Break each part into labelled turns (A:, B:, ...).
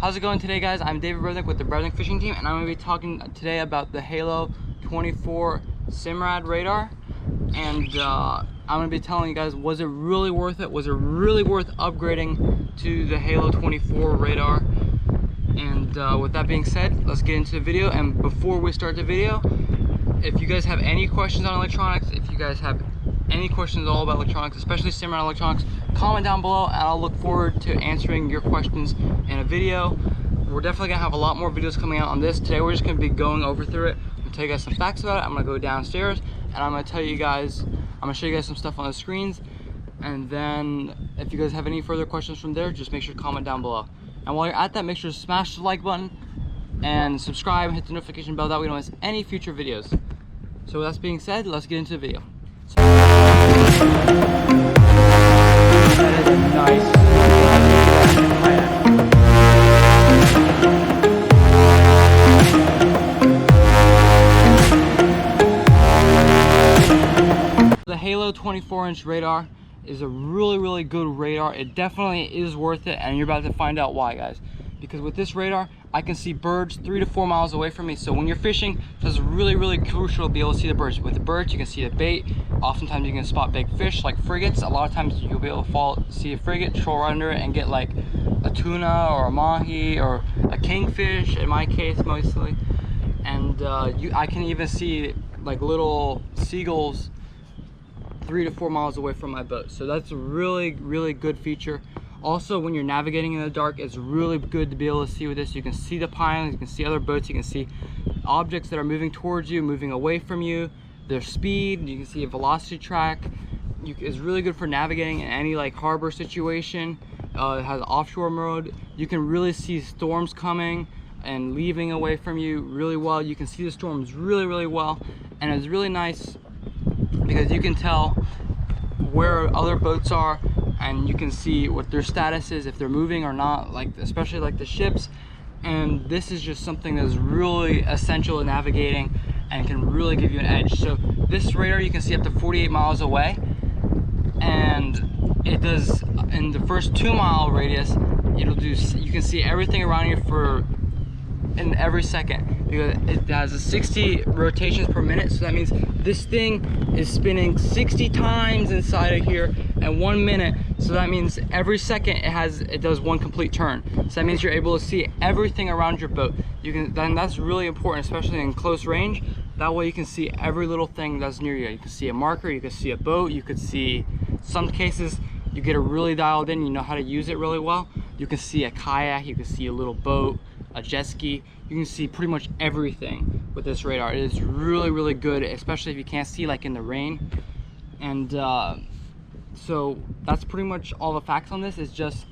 A: How's it going today, guys? I'm David Brodnick with the Brodnick Fishing Team, and I'm going to be talking today about the Halo 24 Simrad radar. And I'm going to be telling you guys, was it really worth it? Was it really worth upgrading to the Halo 24 radar? And with that being said, let's get into the video. And before we start the video, if you guys have any questions on electronics, if you guys have any questions at all about electronics, especially Simrad electronics, comment down below and I'll look forward to answering your questions in a video. We're definitely gonna have a lot more videos coming out on this. Today we're just gonna be going over through it. I'm gonna tell you guys some facts about it. I'm gonna go downstairs and I'm gonna show you guys some stuff on the screens. And then if you guys have any further questions from there, just make sure to comment down below. And while you're at that, make sure to smash the like button and subscribe, hit the notification bell, that way you don't miss any future videos. So with that being said, let's get into the video. That is a nice. The Halo 24-inch radar is a really good radar. It definitely is worth it, and you're about to find out why, guys. Because with this radar, I can see birds 3 to 4 miles away from me. So when you're fishing, it's really crucial to be able to see the birds. With the birds, you can see the bait. Oftentimes you can spot big fish like frigates. A lot of times you'll be able to see a frigate, troll right under it, and get like a tuna or a mahi or a kingfish, in my case mostly. And I can even see like little seagulls 3 to 4 miles away from my boat. So that's a really good feature. Also, when you're navigating in the dark, it's really good to be able to see with this. You can see the pilings, you can see other boats, you can see objects that are moving towards you, moving away from you, their speed, you can see a velocity track. It's really good for navigating in any like harbor situation. It has offshore mode. You can really see storms coming and leaving away from you really well. You can see the storms really well, and it's really nice because you can tell where other boats are, and you can see what their status is, if they're moving or not, like especially like the ships. And this is just something that's really essential in navigating and can really give you an edge. So this radar, you can see up to 48 miles away, and it does in the first 2 mile radius, you can see everything around you in every second, because it has a 60 rotations per minute. So that means this thing is spinning 60 times inside of here in 1 minute. So that means every second it does one complete turn. So that means you're able to see everything around your boat. Then that's really important, especially in close range. That way you can see every little thing that's near you. You can see a marker, you can see a boat, you could see, some cases you get it really dialed in, you know how to use it really well. You can see a kayak, you can see a little boat, a jet ski. You can see pretty much everything with this radar. It is really good, especially if you can't see like in the rain. And so that's pretty much all the facts on this. Is just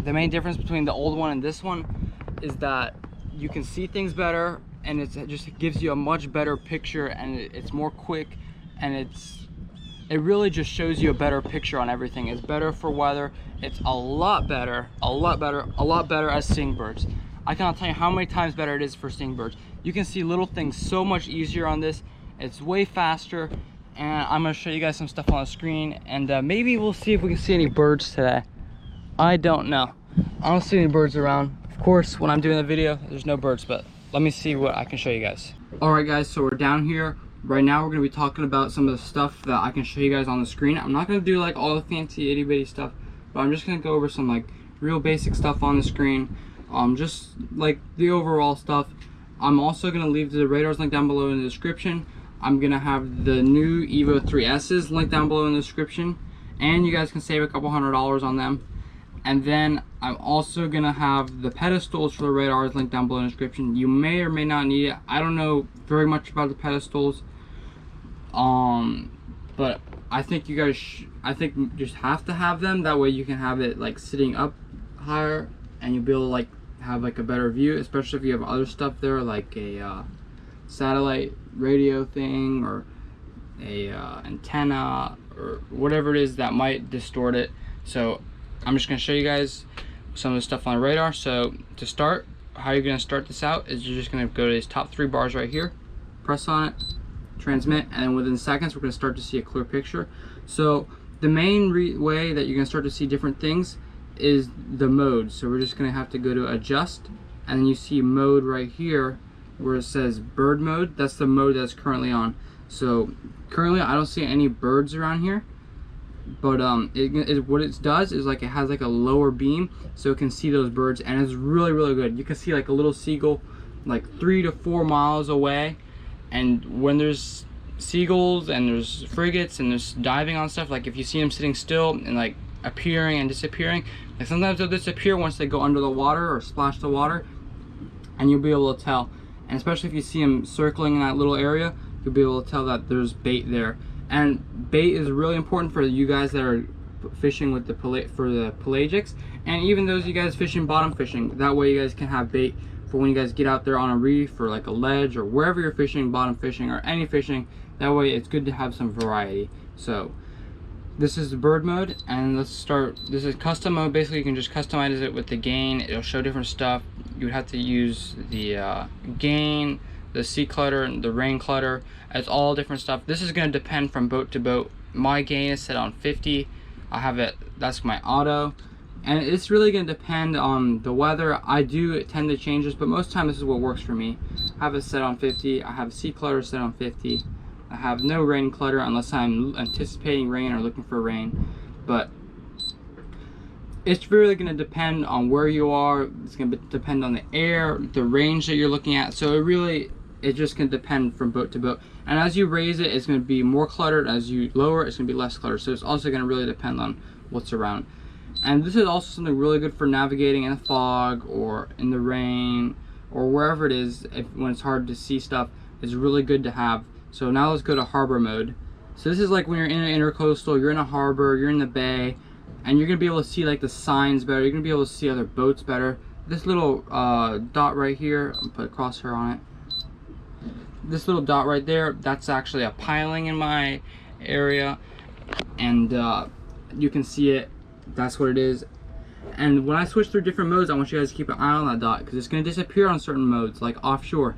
A: the main difference between the old one and this one is that you can see things better, and it just gives you a much better picture, and it's more quick, and it really just shows you a better picture on everything. It's better for weather. It's a lot better at seeing birds. I cannot tell you how many times better it is for seeing birds. You can see little things so much easier on this. It's way faster, and I'm gonna show you guys some stuff on the screen, and maybe we'll see if we can see any birds today. I don't know. I don't see any birds around. Of course, when I'm doing the video, there's no birds, but let me see what I can show you guys. All right, guys, so we're down here. Right now, we're gonna be talking about some of the stuff that I can show you guys on the screen. I'm not gonna do like all the fancy itty bitty stuff, but I'm just gonna go over some like real basic stuff on the screen. Just like the overall stuff. I'm also gonna leave the radars link down below in the description. I'm gonna have the new Evo 3S's linked down below in the description, and you guys can save a couple $100s on them. And then I'm also gonna have the pedestals for the radars linked down below in the description. You may or may not need it. I don't know very much about the pedestals, but I think you guys you just have to have them. That way you can have it like sitting up higher, and you'll be able to like have like a better view, especially if you have other stuff there like a satellite radio thing or a antenna or whatever it is that might distort it. So I'm just going to show you guys some of the stuff on the radar. So to start, how you're going to start this out is you're just going to go to these top 3 bars right here, press on it, transmit, and then within seconds we're going to start to see a clear picture. So the main way that you're going to start to see different things is the mode. So we're just gonna have to go to adjust, and then you see mode right here where it says bird mode. That's the mode that's currently on. So currently I don't see any birds around here, but what it does is like it has like a lower beam so it can see those birds, and it's really, really good. You can see like a little seagull like 3 to 4 miles away, and when there's seagulls and there's frigates and there's diving on stuff, like if you see them sitting still and like appearing and disappearing, like sometimes they'll disappear once they go under the water or splash the water, and you'll be able to tell. And especially if you see them circling in that little area, you'll be able to tell that there's bait there. And bait is really important for you guys that are fishing with the pelagics, and even those of you guys fishing bottom fishing. That way you guys can have bait for when you guys get out there on a reef or like a ledge or wherever you're fishing, bottom fishing or any fishing. That way it's good to have some variety. So this is the bird mode, and let's start. This is custom mode. Basically you can just customize it with the gain. It'll show different stuff. You would have to use the gain, the sea clutter, and the rain clutter. It's all different stuff. This is going to depend from boat to boat. My gain is set on 50. I have it, that's my auto, and it's really going to depend on the weather. I do tend to change this, but most of the time this is what works for me. I have it set on 50. I have sea clutter set on 50. I have no rain clutter unless I'm anticipating rain or looking for rain, but it's really going to depend on where you are. It's going to depend on the air, the range that you're looking at. So it just can depend from boat to boat. And as you raise it, it's going to be more cluttered. As you lower it, it's going to be less cluttered. So it's also going to really depend on what's around. And this is also something really good for navigating in the fog or in the rain or wherever it is. When it's hard to see stuff, it's really good to have. So now let's go to harbor mode. So this is like when you're in an intercoastal, you're in a harbor, you're in the bay, and you're going to be able to see like the signs better. You're going to be able to see other boats better. This little dot right here, I'm going to put a crosshair on it. This little dot right there, that's actually a piling in my area, and you can see it. That's what it is. And when I switch through different modes, I want you guys to keep an eye on that dot, because it's going to disappear on certain modes, like offshore.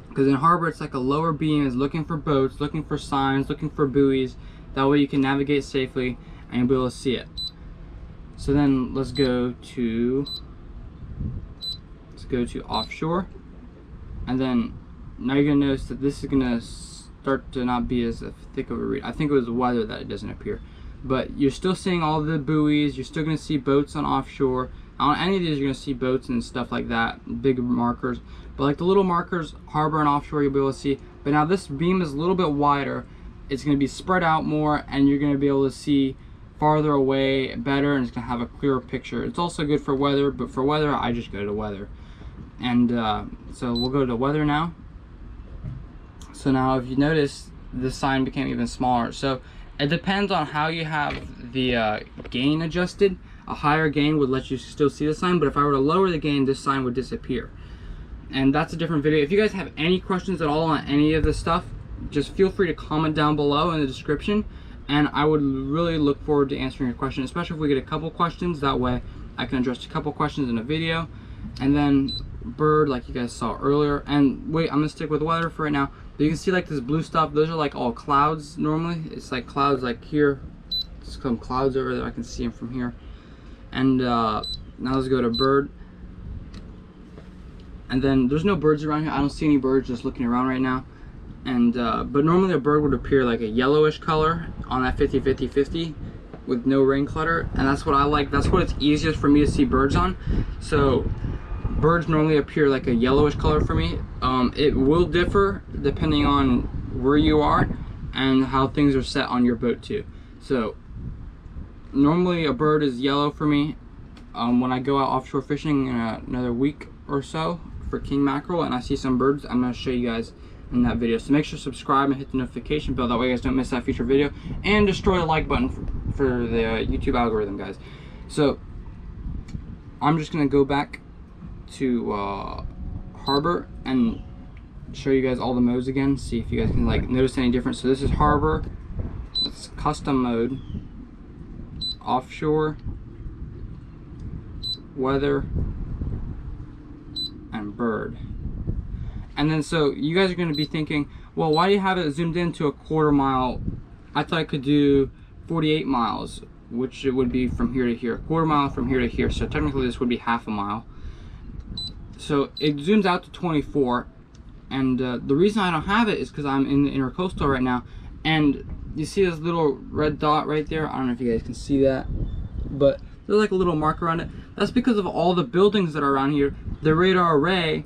A: Because in harbor, it's like a lower beam is looking for boats, looking for signs, looking for buoys. That way you can navigate safely and you'll be able to see it. So then let's go to offshore, and then now you're gonna notice that this is gonna start to not be as thick of a read. I think it was the weather that it doesn't appear, but you're still seeing all the buoys. You're still gonna see boats on offshore. On any of these, you're gonna see boats and stuff like that, big markers. But like the little markers, harbor and offshore, you'll be able to see. But now this beam is a little bit wider. It's gonna be spread out more, and you're gonna be able to see farther away better, and it's gonna have a clearer picture. It's also good for weather, but for weather, I just go to weather. And so we'll go to weather now. So now if you notice, the sign became even smaller. So it depends on how you have the gain adjusted. A higher gain would let you still see the sign, but if I were to lower the gain, this sign would disappear. And that's a different video. If you guys have any questions at all on any of this stuff, just feel free to comment down below in the description, and I would really look forward to answering your question, especially if we get a couple questions. That way I can address a couple questions in a video. And then bird, like you guys saw earlier. And wait, I'm gonna stick with weather for right now. But you can see like this blue stuff, those are like all clouds normally. It's like clouds like here. There's some clouds over there, I can see them from here. And now let's go to bird. And then there's no birds around here. I don't see any birds just looking around right now. And but normally a bird would appear like a yellowish color on that 50-50-50 with no rain clutter, and that's what I like. That's what it's easiest for me to see birds on. So birds normally appear like a yellowish color for me. It will differ depending on where you are and how things are set on your boat too. So normally a bird is yellow for me. When I go out offshore fishing in another week or so for king mackerel and I see some birds, I'm going to show you guys in that video. So make sure to subscribe and hit the notification bell, that way you guys don't miss that future video, and destroy the like button for the YouTube algorithm, guys. So I'm just going to go back to harbor and show you guys all the modes again, see if you guys can like notice any difference. So this is harbor, it's custom mode, offshore, weather, and bird. And then so you guys are going to be thinking, well, why do you have it zoomed in to a 1/4 mile? I thought I could do 48 miles which it would be from here to here, a quarter mile from here to here. So technically this would be half a mile. So it zooms out to 24, and the reason I don't have it is because I'm in the intercoastal right now, and you see this little red dot right there. I don't know if you guys can see that, but there's like a little marker on it. That's because of all the buildings that are around here. The radar array,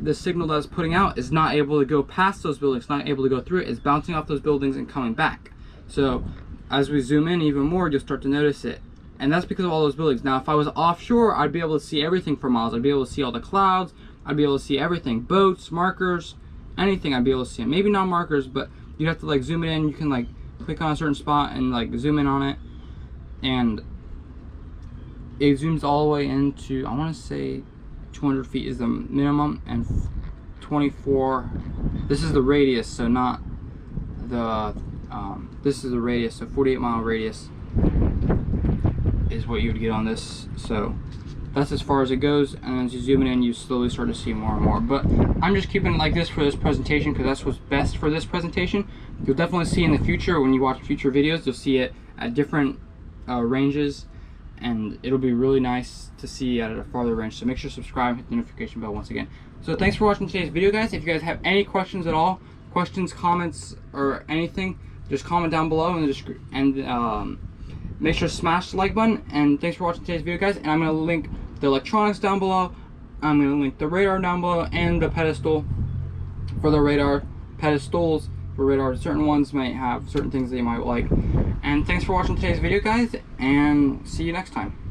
A: the signal that's putting out, is not able to go past those buildings, not able to go through it. It's bouncing off those buildings and coming back. So as we zoom in even more, you'll start to notice it. And that's because of all those buildings. Now, if I was offshore, I'd be able to see everything for miles. I'd be able to see all the clouds. I'd be able to see everything. Boats, markers, anything I'd be able to see. Maybe not markers, but you'd have to like zoom it in. You can like click on a certain spot and like zoom in on it. And it zooms all the way into, I want to say 200 feet is the minimum, and 24, this is the radius, so not the, this is the radius, so 48-mile radius is what you would get on this. So that's as far as it goes, and as you zoom it in, you slowly start to see more and more. But I'm just keeping it like this for this presentation because that's what's best for this presentation. You'll definitely see in the future, when you watch future videos, you'll see it at different ranges, and it'll be really nice to see at a farther range. So make sure to subscribe, hit the notification bell once again. So thanks for watching today's video, guys. If you guys have any questions at all, questions, comments, or anything, just comment down below, and make sure to smash the like button. And thanks for watching today's video, guys. And I'm going to link the electronics down below. I'm going to link the radar down below and the pedestal for the radar. Pedestals for radar, certain ones might have certain things that you might like. And thanks for watching today's video, guys, and see you next time.